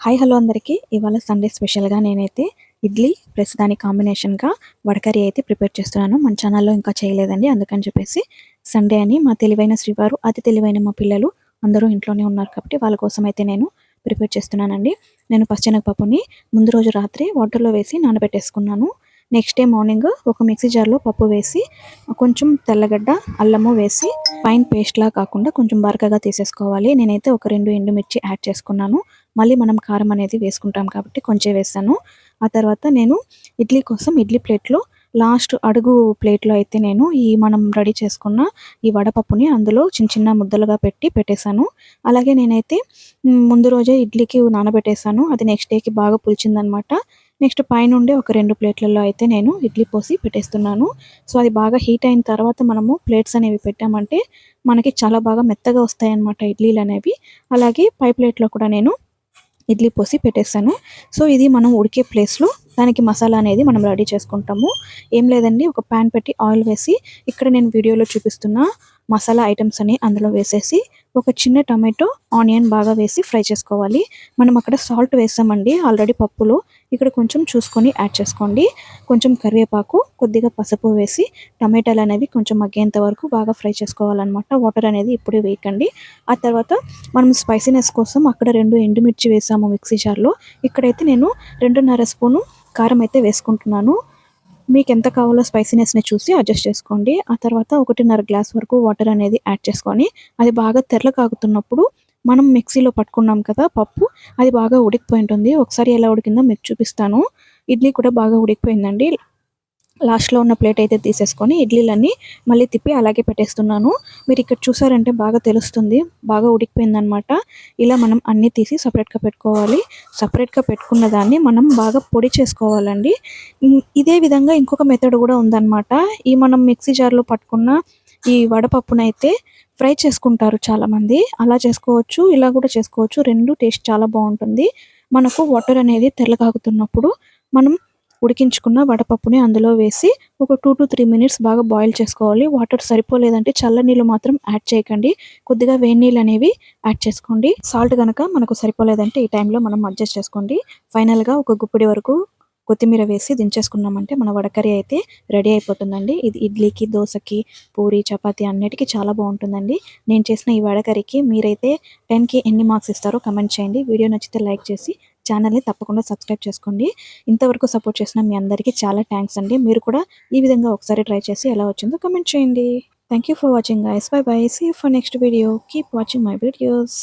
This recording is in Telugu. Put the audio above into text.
హాయ్ హలో అందరికీ. ఇవాళ సండే స్పెషల్‌గా నేనైతే ఇడ్లీ ప్లస్ దాని కాంబినేషన్‌గా వడ కర్రీ అయితే ప్రిపేర్ చేస్తున్నాను. మన ఛానల్‌లో ఇంకా చేయలేదండి. అందుకని చెప్పేసి సండే అని మా తెలివైన శ్రీవారు, అతి తెలివైన మా పిల్లలు అందరూ ఇంట్లోనే ఉన్నారు కాబట్టి వాళ్ళ కోసం అయితే నేను ప్రిపేర్ చేస్తున్నానండి. నేను పచ్చెనగపప్పుని ముందు రోజు రాత్రి వాటర్‌లో వేసి నానబెట్టేసుకున్నాను. నెక్స్ట్ డే మార్నింగ్ ఒక మిక్సీ జార్‌లో పప్పు వేసి కొంచెం తెల్లగడ్డ, అల్లము వేసి ఫైన్ పేస్ట్‌లా కాకుండా కొంచెం బరకగా తీసేసుకోవాలి. నేనైతే ఒక 2 ఎండుమిర్చి యాడ్ చేసుకున్నాను. మళ్ళీ మనం కారం అనేది వేసుకుంటాం కాబట్టి కొంచెం వేసాను. ఆ తర్వాత నేను ఇడ్లీ కోసం ఇడ్లీ ప్లేట్‌లో లాస్ట్ అడుగు ప్లేట్‌లో అయితే నేను మనం రెడీ చేసుకున్న ఈ వడపప్పుని అందులో చిన్న చిన్న ముద్దలుగా పెట్టేసాను. అలాగే నేనైతే ముందు రోజే ఇడ్లీకి నానబెట్టేసాను. అది నెక్స్ట్ డేకి బాగా పులిచిందనమాట. నెక్స్ట్ పైనుండి ఒక 2 ప్లేట్‌లలో అయితే నేను ఇడ్లీ పోసి పెట్టేస్తున్నాను. సో, అది బాగా హీట్ అయిన తర్వాత మనము ప్లేట్స్ అనేవి పెట్టామంటే మనకి చాలా బాగా మెత్తగా వస్తాయన్నమాట ఇడ్లీలనేవి. అలాగే పై ప్లేట్‌లో కూడా నేను ఇడ్లీ పోసి పెట్టేసాను. సో, ఇది మనం ఉడికే ప్లేస్‌లో దానికి మసాలా అనేది మనం రెడీ చేసుకుంటాము. ఏం లేదండి, ఒక పాన్ పెట్టి ఆయిల్ వేసి ఇక్కడ నేను వీడియోలో చూపిస్తున్న మసాలా ఐటెమ్స్ అన్ని అందులో వేసేసి ఒక చిన్న టమాటో, ఆనియన్ బాగా వేసి ఫ్రై చేసుకోవాలి. మనం అక్కడ సాల్ట్ వేసామండి ఆల్రెడీ పప్పులో. ఇక్కడ కొంచెం చూసుకొని యాడ్ చేసుకోండి. కొంచెం కరివేపాకు, కొద్దిగా పసుపు వేసి టమాటాలనేవి కొంచెం మగ్గేంత వరకు బాగా ఫ్రై చేసుకోవాలనమాట. వాటర్ అనేది ఇప్పుడే వేయకండి. ఆ తర్వాత మనం స్పైసీనెస్ కోసం అక్కడ 2 ఎండుమిర్చి వేసాము మిక్సీ జార్‌లో. ఇక్కడైతే నేను 2.5 స్పూను కారం అయితే వేసుకుంటున్నాను. మీకెంత కావాలో స్పైసీనెస్‌ని చూసి అడ్జస్ట్ చేసుకోండి. ఆ తర్వాత 1.5 గ్లాస్ వరకు వాటర్ అనేది యాడ్ చేసుకొని, అది బాగా తెరలు కాగుతున్నప్పుడు మనం మిక్సీలో పట్టుకున్నాం కదా పప్పు, అది బాగా ఉడికిపోయి ఉంటుంది. ఒకసారి ఎలా ఉడికిందో మీకు చూపిస్తాను. ఇడ్లీ కూడా బాగా ఉడికిపోయిందండి. లాస్ట్‌లో ఉన్న ప్లేట్ అయితే తీసేసుకొని ఇడ్లీలన్నీ మళ్ళీ తిప్పి అలాగే పెట్టేస్తున్నాను. మీరిక్కడ చూసారంటే బాగా తెలుస్తుంది. బాగా ఉడికిపోయిందనమాట. ఇలా మనం అన్నీ తీసి సెపరేట్‌గా పెట్టుకోవాలి. సెపరేట్‌గా పెట్టుకున్న దాన్ని మనం బాగా పొడి చేసుకోవాలండి. ఇదే విధంగా ఇంకొక మెథడ్ గూడా ఉందనమాట. మనం మిక్సీ జార్‌లో పట్టుకున్న ఈ వడపప్పునైతే ఫ్రై చేసుకుంటారు చాలామంది. అలా చేసుకోవచ్చు. ఇలా గూడా చేసుకోవచ్చు. 2 టేస్ట్ చాలా బావుంటుంది. మనకు వాటర్ అనేది తెరలగాగుతున్నప్పుడు మనం ఉడికించుకున్న వడపప్పుని అందులో వేసి ఒక 2-3 మినిట్స్ బాగా బాయిల్ చేసుకోవాలి. వాటర్ సరిపోలేదంటే చల్ల నీళ్ళు మాత్రం యాడ్ చేయకండి. కొద్దిగా వేడి నీళ్ళనేవి యాడ్ చేసుకోండి. సాల్ట్ గనక మనకు సరిపోలేదంటే ఈ టైంలో మనం అడ్జస్ట్ చేసుకోండి. ఫైనల్‌గా ఒక గుప్పెడి వరకు కొత్తిమీర వేసి దించేసుకున్నామంటే మన వడ కర్రీ అయితే రెడీ అయిపోతుందండి. ఇది ఇడ్లీకి, దోసకి, పూరి, చపాతీ అన్నిటికి చాలా బావుంటుందండి. నేను చేసిన ఈ వడ కర్రీకి మీరైతే 10కి ఎన్ని మార్క్స్ ఇస్తారో కామెంట్ చేయండి. వీడియో నచ్చితే లైక్ చేసి ఛానల్‌ని తప్పకుండా సబ్స్క్రైబ్ చేసుకోండి. ఇంతవరకు సపోర్ట్ చేసిన మీ అందరికీ చాలా థాంక్స్ అండి. మీరు కూడా ఈ విధంగా ఒకసారి ట్రై చేసి ఎలా వచ్చిందో కామెంట్ చేయండి. Thank you for watching guys. Bye bye. See you for next video. Keep watching my videos.